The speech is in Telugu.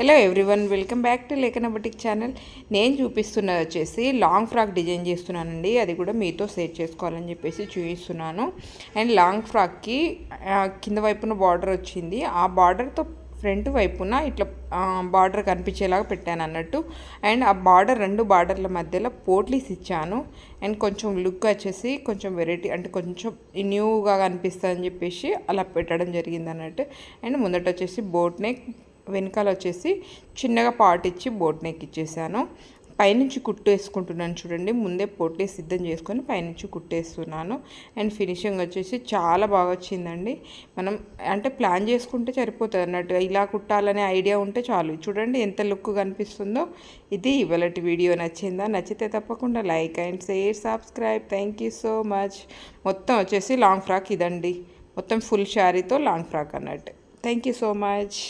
Hello everyone, welcome back to లేఖన బుటిక్ ఛానల్. నేను చూపిస్తున్నది వచ్చేసి లాంగ్ ఫ్రాక్ డిజైన్ చేస్తున్నానండి. అది కూడా మీతో షేర్ చేసుకోవాలని చెప్పేసి చూపిస్తున్నాను. అండ్ లాంగ్ ఫ్రాక్కి కింద వైపున బార్డర్ వచ్చింది. ఆ బార్డర్తో ఫ్రంట్ వైపున ఇట్లా బార్డర్ కనిపించేలాగా పెట్టాను అన్నట్టు. అండ్ ఆ బార్డర్ రెండు బార్డర్ల మధ్యలో పోట్లీస్ ఇచ్చాను. అండ్ కొంచెం లుక్ వచ్చేసి కొంచెం వెరైటీ, అంటే కొంచెం న్యూగా కనిపిస్తుంది అని చెప్పేసి అలా పెట్టడం జరిగింది అన్నట్టు. అండ్ ముందట వచ్చేసి బోట్ నెక్, వెనకాల వచ్చేసి చిన్నగా పార్ట్ ఇచ్చి బోట్ నెక్ ఇచ్చేసాను. పైనుంచి కుట్టు వేసుకుంటున్నాను చూడండి. ముందే పొట్లే సిద్ధం చేసుకొని పైనుంచి కుట్టేస్తున్నాను. అండ్ ఫినిషింగ్ వచ్చేసి చాలా బాగా వచ్చిందండి. మనం అంటే ప్లాన్ చేసుకుంటే సరిపోతుంది అన్నట్టు. ఇలా కుట్టాలనే ఐడియా ఉంటే చాలు. చూడండి ఎంత లుక్ కనిపిస్తుందో. ఇది ఇవాళటి వీడియో నచ్చిందా? నచ్చితే తప్పకుండా like and share, subscribe. Thank you so much. మొత్తం వచ్చేసి లాంగ్ ఫ్రాక్ ఇదండి. మొత్తం ఫుల్ శారీతో లాంగ్ ఫ్రాక్ అన్నట్టు. Thank you so much.